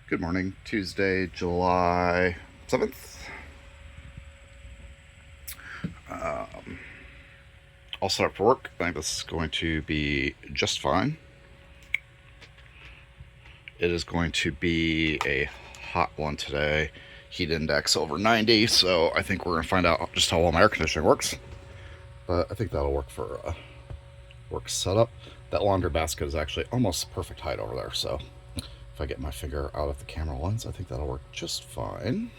Good morning, Tuesday, July 7th. All set up for work. I think this is going to be just fine. It is going to be a hot one today. Heat index over 90, so I think we're going to find out just how well my air conditioning works. But I think that'll work for work setup. That laundry basket is actually almost perfect height over there, so if I get my finger out of the camera lens, I think that'll work just fine.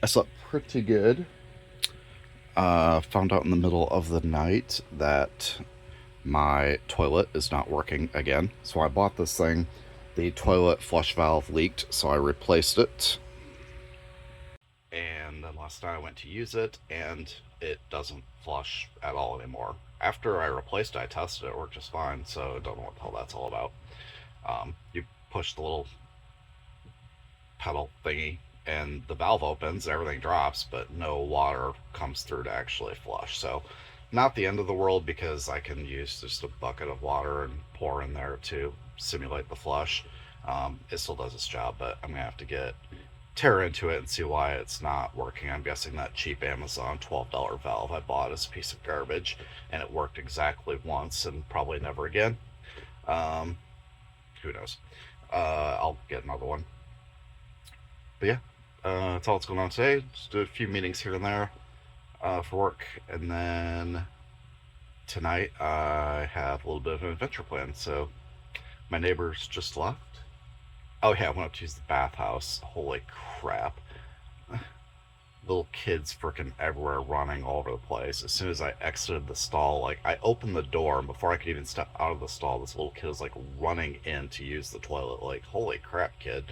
I slept pretty good. Found out in the middle of the night that my toilet is not working again. So I bought this thing. The toilet flush valve leaked, so I replaced it. And then last night I went to use it, and it doesn't flush at all anymore. After I replaced it, I tested it, it worked just fine, so I don't know what the hell that's all about. You push the little pedal thingy and the valve opens, everything drops, but no water comes through to actually flush. So not the end of the world, because I can use just a bucket of water and pour in there to simulate the flush. It still does its job, but I'm gonna have to tear into it and see why it's not working. I'm guessing that cheap Amazon $12 valve I bought is a piece of garbage, and it worked exactly once and probably never again. Um, who knows? I'll get another one. But yeah, that's all that's going on today. Just do a few meetings here and there for work, and then tonight I have a little bit of an adventure plan. So my neighbors just left. Oh yeah, I went up to use the bathhouse. Holy crap! Little kids freaking everywhere, running all over the place. As soon as I exited the stall, like I opened the door, and before I could even step out of the stall, this little kid was like running in to use the toilet. Like, holy crap, kid!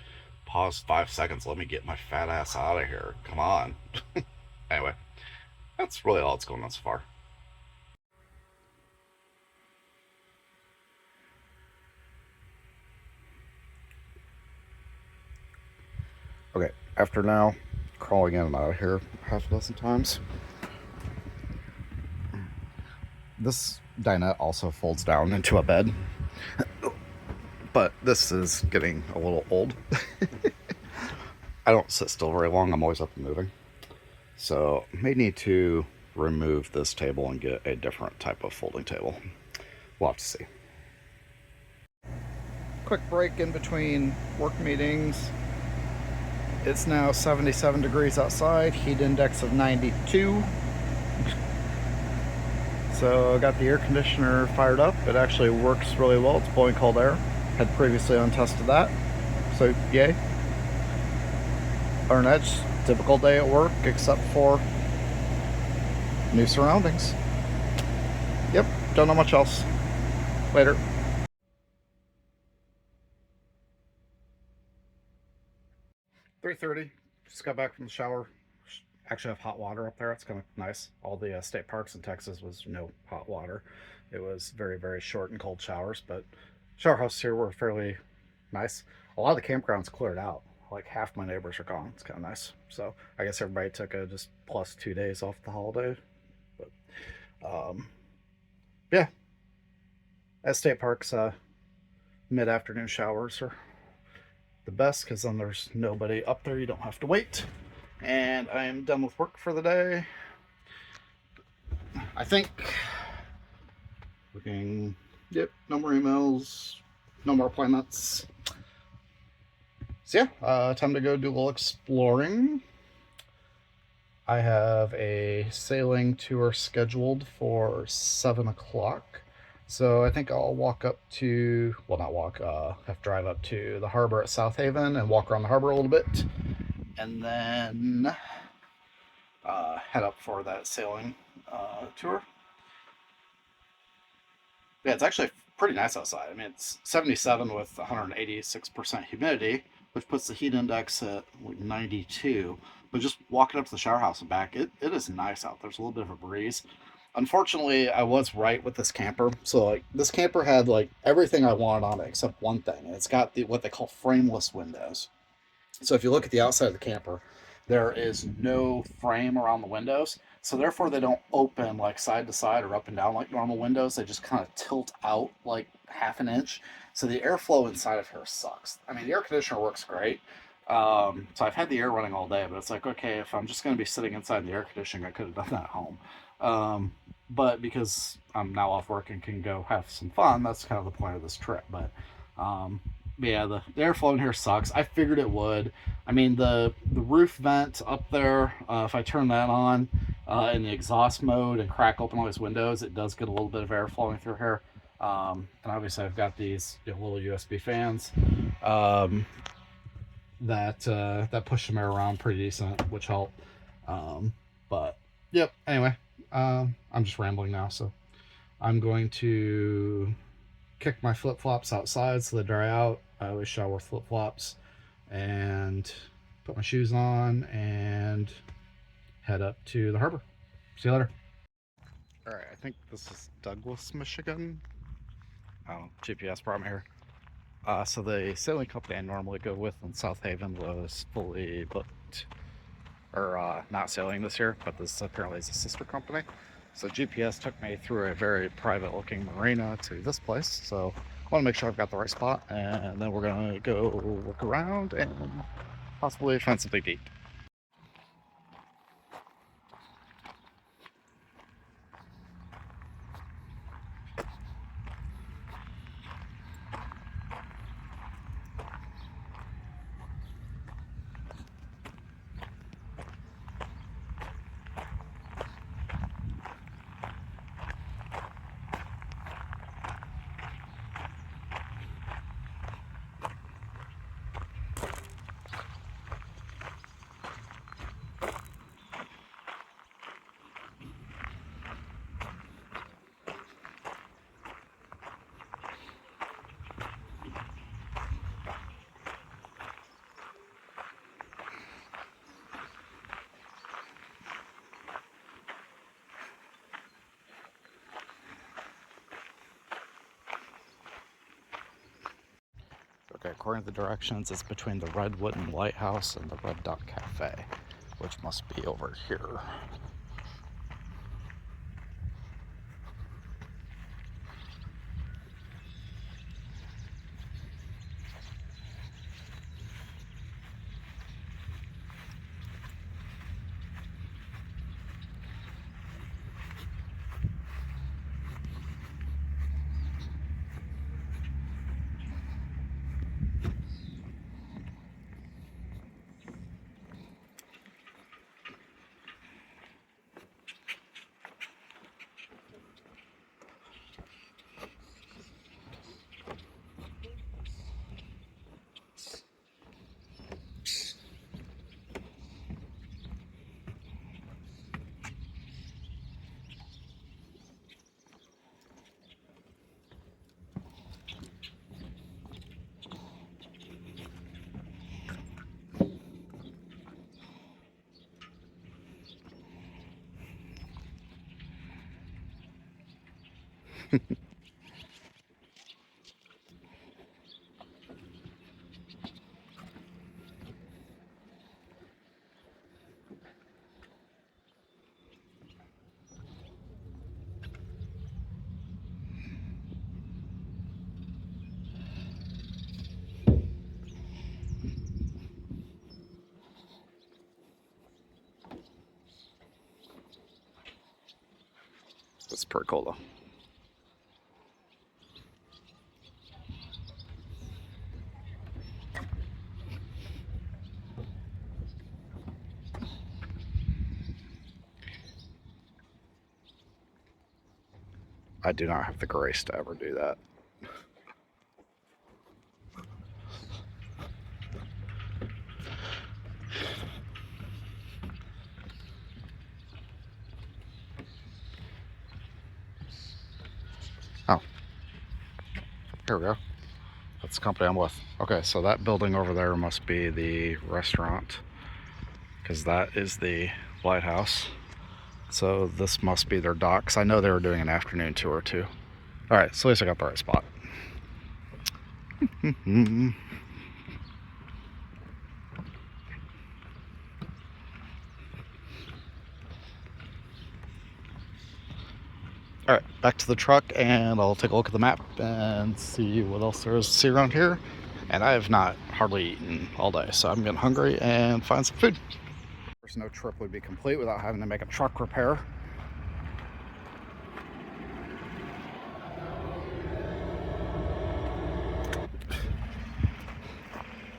Pause 5 seconds. Let me get my fat ass out of here. Come on. Anyway, that's really all that's going on so far. Okay, after now crawling in and out of here half a dozen times, this dinette also folds down into a bed, but this is getting a little old. I don't sit still very long. I'm always up and moving. So may need to remove this table and get a different type of folding table. We'll have to see. Quick break in between work meetings. It's now 77 degrees outside, heat index of 92. So I got the air conditioner fired up. It actually works really well. It's blowing cold air. Had previously untested that. So yay. Other than that, just typical day at work, except for new surroundings. Yep, don't know much else. Later. 3:30. Just got back from the shower. Actually have hot water up there. It's kind of nice. All the state parks in Texas was no hot water. It was very, very short and cold showers, but shower houses here were fairly nice. A lot of the campgrounds cleared out. Like half my neighbors are gone. It's kind of nice. So I guess everybody took a just plus 2 days off the holiday. But yeah, at state parks, mid-afternoon showers are the best, because then there's nobody up there. You don't have to wait. And I am done with work for the day. I think. Looking. Yep, no more emails, no more appointments. So yeah, time to go do a little exploring. I have a sailing tour scheduled for 7 o'clock. So I think I'll walk up to, well, not walk, have to drive up to the harbor at South Haven and walk around the harbor a little bit. And then head up for that sailing tour. Yeah, it's actually pretty nice outside. I mean, it's 77 with 186% humidity, which puts the heat index at like 92. But just walking up to the shower house and back, it is nice out. There's a little bit of a breeze. Unfortunately, I was right with this camper. So like this camper had like everything I wanted on it except one thing. And it's got what they call frameless windows. So if you look at the outside of the camper, there is no frame around the windows. So therefore they don't open like side to side or up and down like normal windows. They just kind of tilt out like half an inch. So the airflow inside of here sucks. I mean, the air conditioner works great. So I've had the air running all day, but it's like, okay, if I'm just going to be sitting inside the air conditioning, I could have done that at home. But because I'm now off work and can go have some fun, that's kind of the point of this trip. Um, but yeah, the airflow in here sucks. I figured it would. I mean, the roof vent up there, if I turn that on in the exhaust mode and crack open all these windows, it does get a little bit of air flowing through here. And obviously, I've got these little USB fans um, that push some air around pretty decent, which help. But yep. Anyway, I'm just rambling now, so I'm going to kick my flip flops outside so they dry out. I always shower with flip flops, and put my shoes on and head up to the harbor. See you later. All right, I think this is Douglas, Michigan. Oh, GPS problem here. So the sailing company I normally go with in South Haven was fully booked, or not sailing this year, but this apparently is a sister company. So GPS took me through a very private looking marina to this place. So I want to make sure I've got the right spot, and then we're gonna go look around and possibly find something to eat. Okay, according to the directions, it's between the Red Wooden Lighthouse and the Red Duck Cafe, which must be over here. It's pretty cool though. I do not have the grace to ever do that. Oh, here we go. That's the company I'm with. Okay, so that building over there must be the restaurant, because that is the lighthouse. So this must be their docks. I know they were doing an afternoon tour too. All right, so at least I got the right spot. All right, back to the truck, and I'll take a look at the map and see what else there is to see around here. And I have not hardly eaten all day, so I'm getting hungry and find some food. There's no trip would be complete without having to make a truck repair.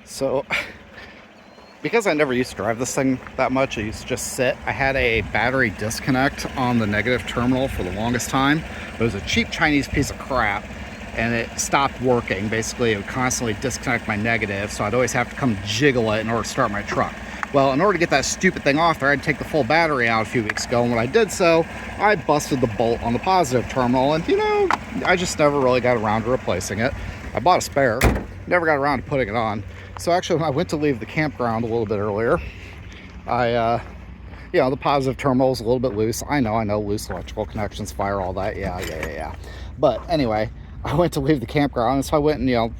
So, because I never used to drive this thing that much, I used to just sit. I had a battery disconnect on the negative terminal for the longest time. It was a cheap Chinese piece of crap, and it stopped working. Basically, it would constantly disconnect my negative, so I'd always have to come jiggle it in order to start my truck. Well, in order to get that stupid thing off there, I had to take the full battery out a few weeks ago, and when I did so, I busted the bolt on the positive terminal, and I just never really got around to replacing it. I bought a spare, never got around to putting it on. So actually, when I went to leave the campground a little bit earlier, the positive terminal is a little bit loose. I know, loose electrical connections, fire, all that. Yeah. But anyway, I went to leave the campground, so I went and,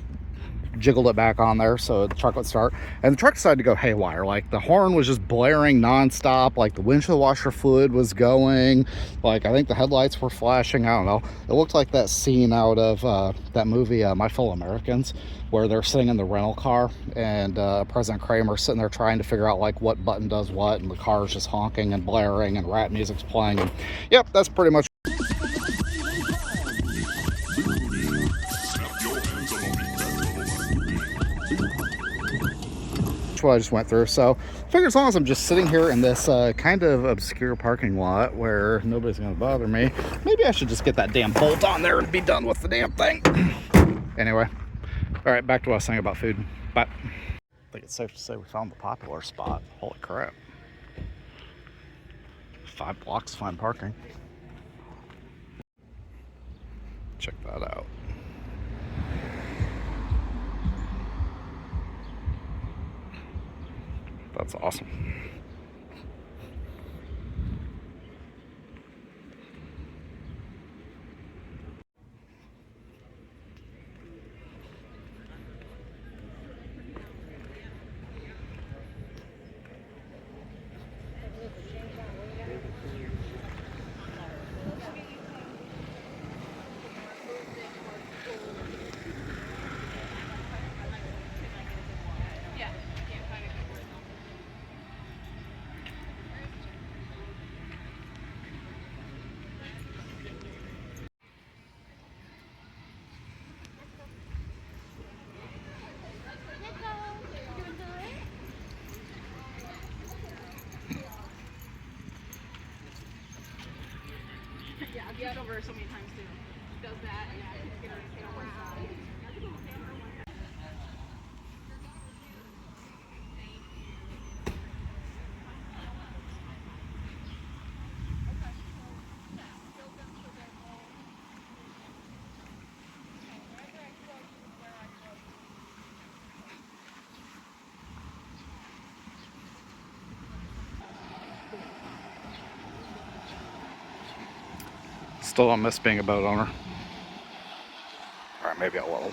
jiggled it back on there so the truck would start. And the truck decided to go haywire. Like, the horn was just blaring nonstop. Like, the windshield washer fluid was going. Like, I think the headlights were flashing. I don't know. It looked like that scene out of that movie, My Fellow Americans, where they're sitting in the rental car and President Kramer's sitting there trying to figure out like what button does what, and the car's just honking and blaring and rap music's playing. And yep, that's pretty much what I just went through. So I figure as long as I'm just sitting here in this kind of obscure parking lot where nobody's gonna bother me, maybe I should just get that damn bolt on there and be done with the damn thing. Anyway, all right, back to what I was saying about food. But I think it's safe to say we found the popular spot. Holy crap. 5 blocks to find parking. Check that out. That's awesome. Yeah, I've got over so many times too. Does that, yeah, get her one side. Still don't miss being a boat owner. All right, maybe a little.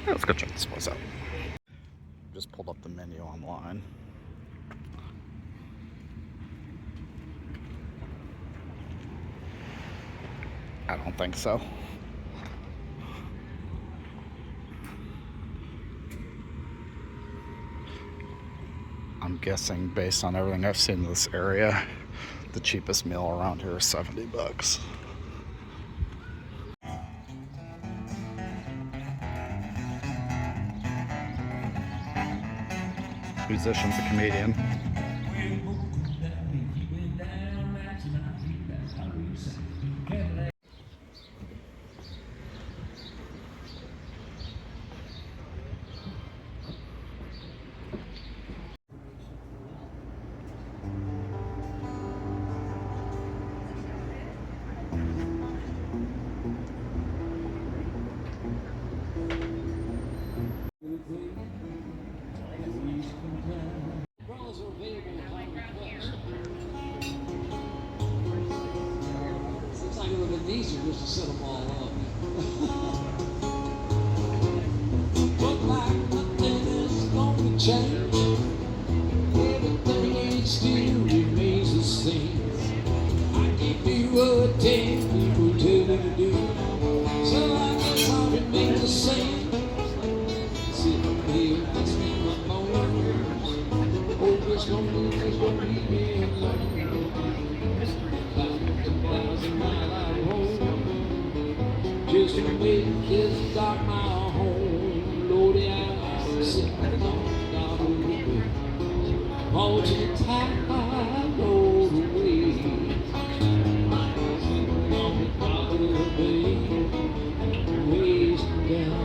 Let's go check this place out. Just pulled up the menu online. I don't think so. I'm guessing, based on everything I've seen in this area, the cheapest meal around here is $70. Musician's a comedian. easy just to set them all up. But like nothing is gonna change, everything ain't still remains the same. I can't do what 10 people tell me to do, so I guess I'll remain the same. Sitting here, listening my bones. Oh, it's gonna leave me alone. 1,000 mile out home, just to make this dark my home. Lordy, I'm sitting on God of the way, all to the tide rolled away. Sitting on the dock of the bay, wasting down.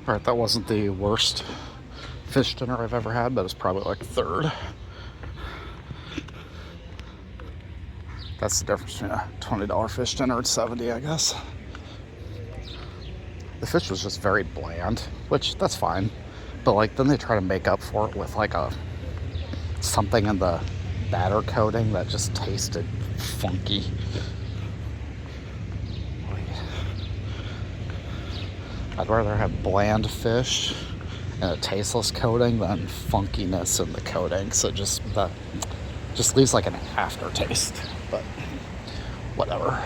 Alright, that wasn't the worst fish dinner I've ever had, but it's probably like third. That's the difference between a $20 fish dinner and 70, I guess. The fish was just very bland, which that's fine. But like then they try to make up for it with like something in the batter coating that just tasted funky. I'd rather have bland fish and a tasteless coating than funkiness in the coating. So just leaves like an aftertaste. But whatever.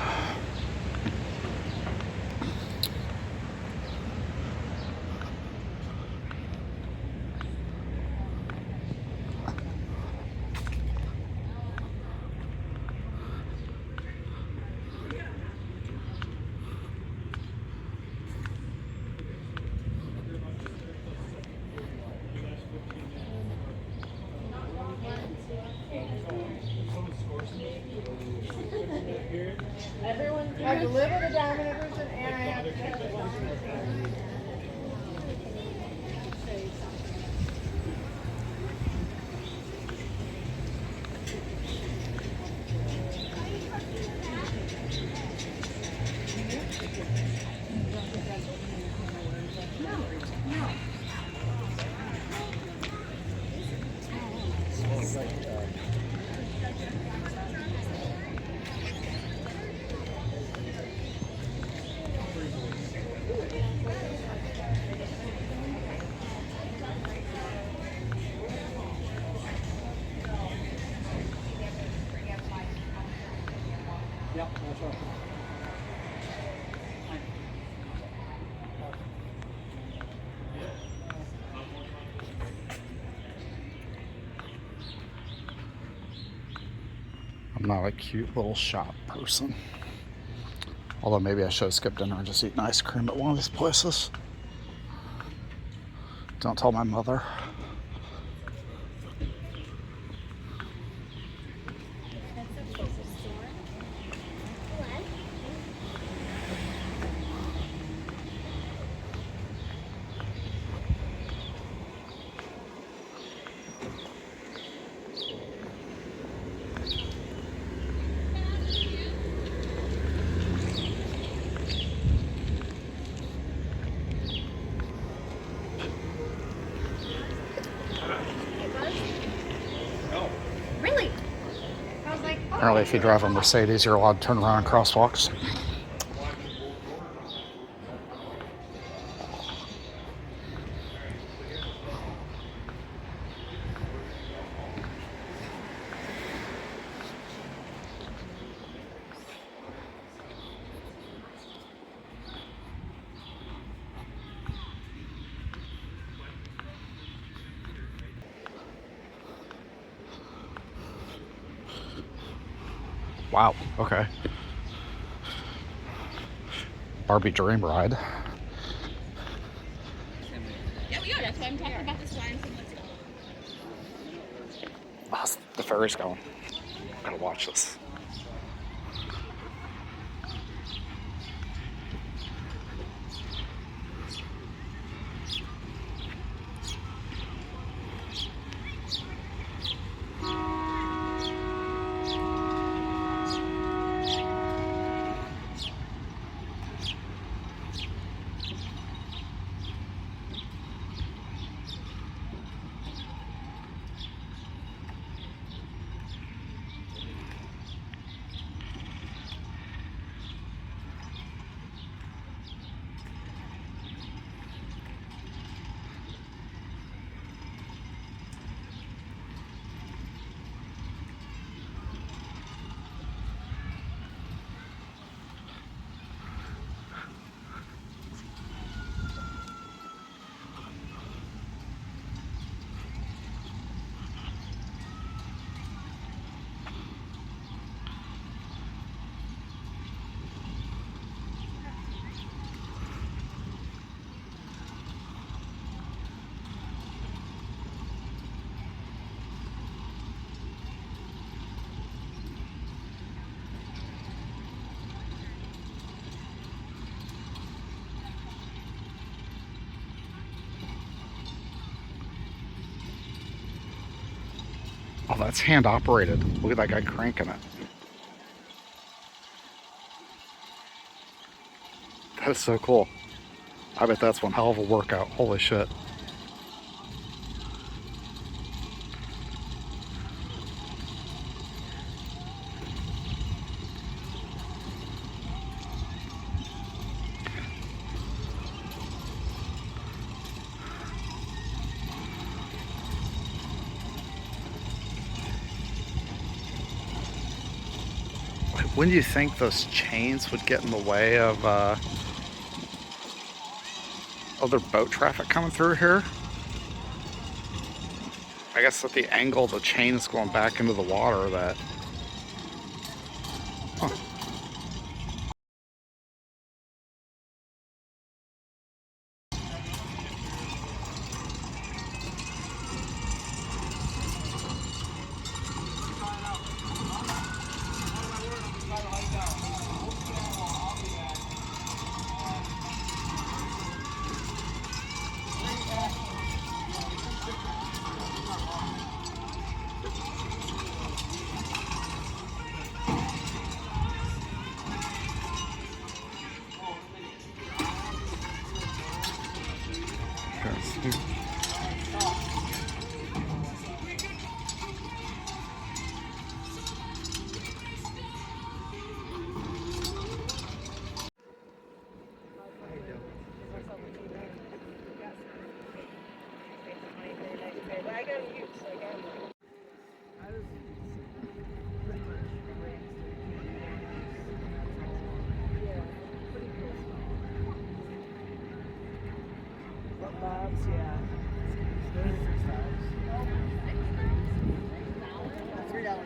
I delivered a diamond everything and I have to I'm not a cute little shop person. Although maybe I should have skipped dinner and just eaten ice cream at one of these places. Don't tell my mother. Really? I was like, oh. Apparently if you drive a Mercedes, you're allowed to turn around in crosswalks. Wow, okay. Barbie Dream Ride. Yeah, we are. That's why I'm talking about this line. So let's go. Oh, the ferry's going. Gotta watch this. Oh, that's hand operated. Look at that guy cranking it. That is so cool. I bet that's one hell of a workout. Holy shit. When do you think those chains would get in the way of other boat traffic coming through here? I guess at the angle the chain is going back into the water that... Huh.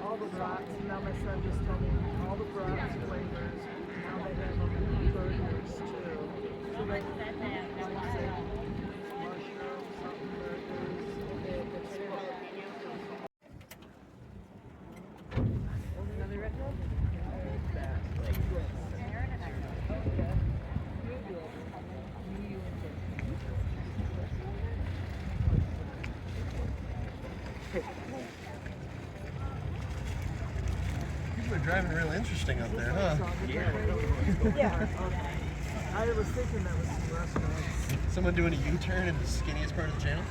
All the brats, now my son just told me all the brats flavors, now they have them in burgers too. So they said that, mushrooms, something burgers, another red one? People are driving real interesting up there, huh? Yeah. I was thinking that was some restaurants. Someone doing a U-turn in the skinniest part of the channel?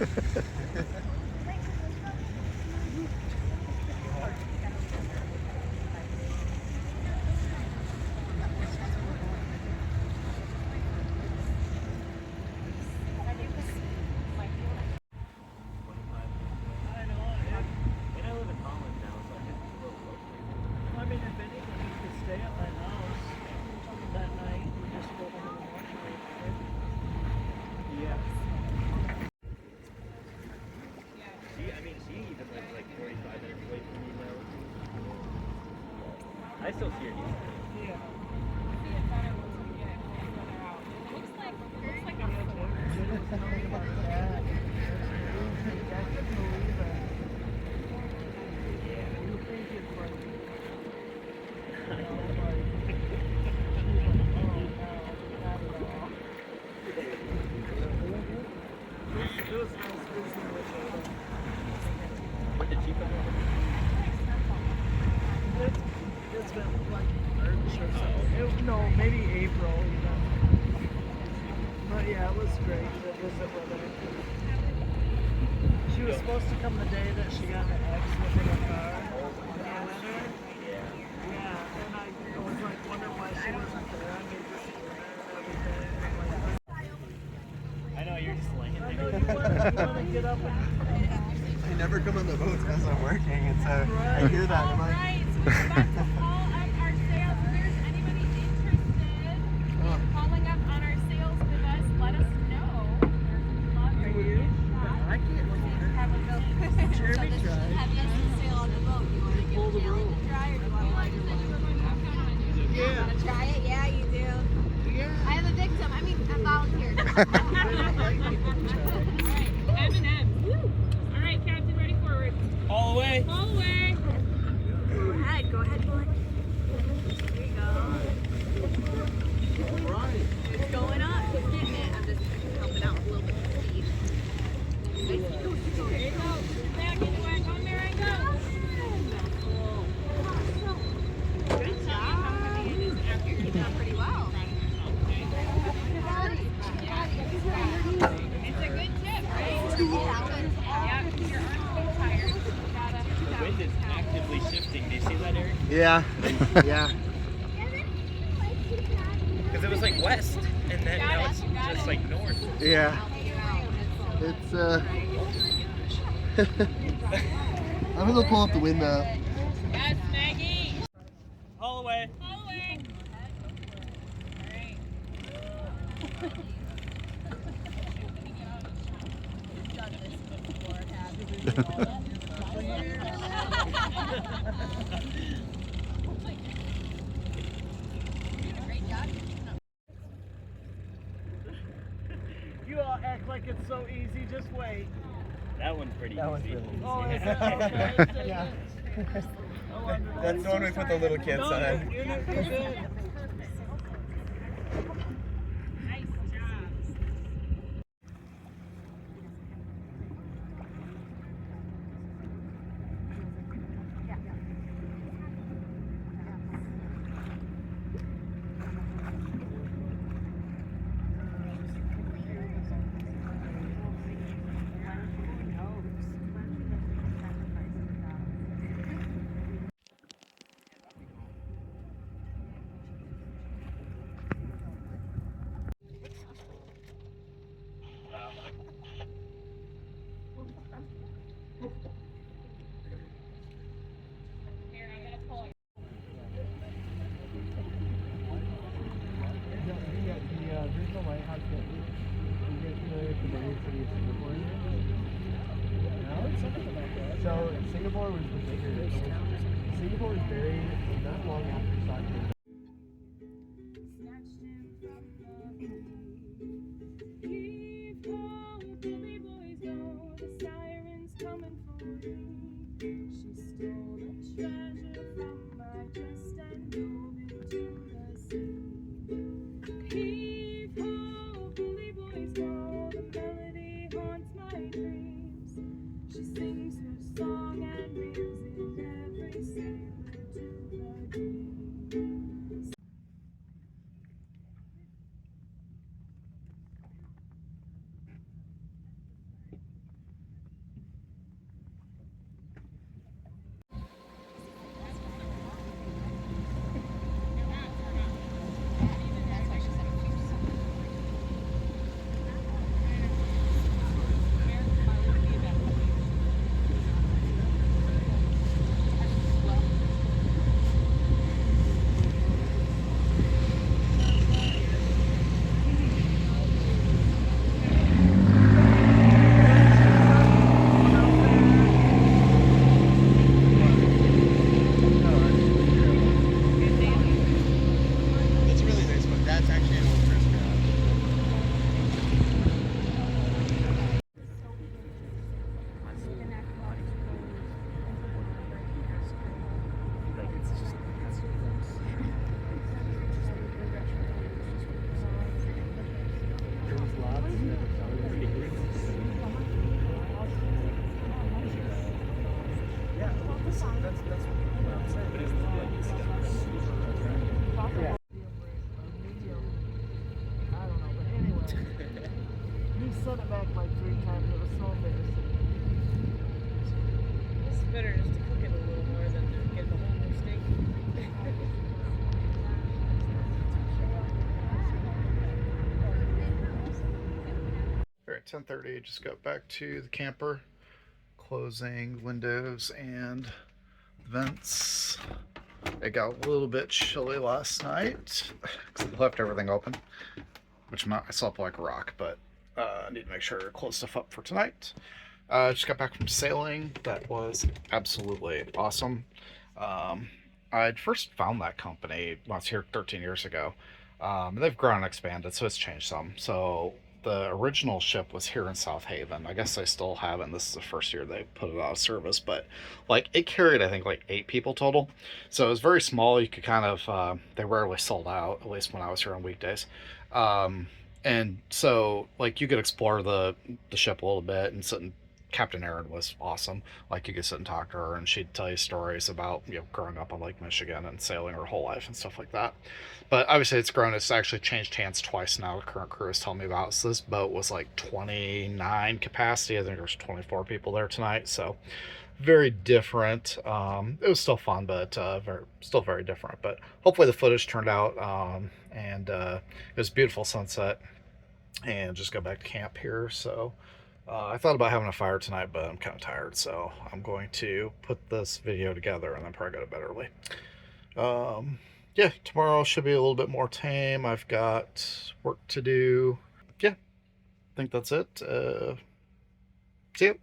I still see it. Yeah. What did she put on? It's been like March or something. No, maybe April even. But yeah, it was great to visit with her. She was supposed to come the day that she got in an accident in a car. Yeah, and I was like wondering why she wasn't there. I made this dinner and everything. I know, you're just laying I there. know you want to get up and I never come on the boats because I'm working, and so I hear that. I'm like, Alright, so we're about to call up our sales. If there's anybody interested in calling up on our sales with us, let us know. Are you? I can't look at her. Have a go. Jeremy tried. Heaviest sail on the boat. You want to give Pull the Alan rope. a try, or do you want to Yeah. want to try it? Yeah, you do. Yeah. I have a victim. I mean, a volunteer. M&M's. All right, Captain, ready forward. All the way. All the way. Go ahead, boy. There you go. It's going up. He's getting it. I'm just helping out with a little bit of speed. There you go. Back into it. Come there and go. Yeah. Yeah. Because it was like west, and then now it's just like north. Yeah. It's I'm gonna pull up the window. Yes, Maggie. All the way. All the way. You all act like it's so easy. Just wait. That one's pretty That one's easy. really easy. Oh, is that okay? Yeah. Oh, I'm That's the one we put the little kids No, on. you're good. Nice job. Here, I'm gonna pull it. The original lighthouse that you get familiar with the bigger city of Singapore? No? So Singapore was the bigger. Singapore was very not long after Saugatuck. Snatched him from the Heave ho, bully boys go, the sirens coming for me. She stole the treasure from my chest and dove into the sea. Heave ho, bully boys go, the melody haunts my dreams. She sings her song and reels in every sailor to the green. It's really nice, but that's actually an old Chris garage. I don't know, but anyway. You sent it back like 3 times. It was so embarrassing. It's better just to cook it a little more than to get the whole new steak. All right, 10:30. Just got back to the camper, closing windows and vents. It got a little bit chilly last night because I left everything open, which I slept like a rock, but I need to make sure to close stuff up for tonight. Just got back from sailing. That was absolutely awesome. I'd first found that company when I was here 13 years ago. And they've grown and expanded, so it's changed some. So the original ship was here in South Haven. I guess they still have it, and this is the first year they put it out of service. But like it carried, I think, like 8 people total. So it was very small. You could kind of, they rarely sold out, at least when I was here on weekdays. And so like you could explore the ship a little bit and sit and Captain Erin was awesome. Like you could sit and talk to her and she'd tell you stories about, growing up on Lake Michigan and sailing her whole life and stuff like that. But obviously it's grown. It's actually changed hands twice now. The current crew is telling me about. So this boat was like 29 capacity. I think there's 24 people there tonight. So very different. It was still fun, but still very different. But hopefully the footage turned out, and it was a beautiful sunset. And just go back to camp here. So I thought about having a fire tonight, but I'm kind of tired, so I'm going to put this video together and then probably go to bed early. Yeah, tomorrow should be a little bit more tame. I've got work to do. Yeah, I think that's it. See you.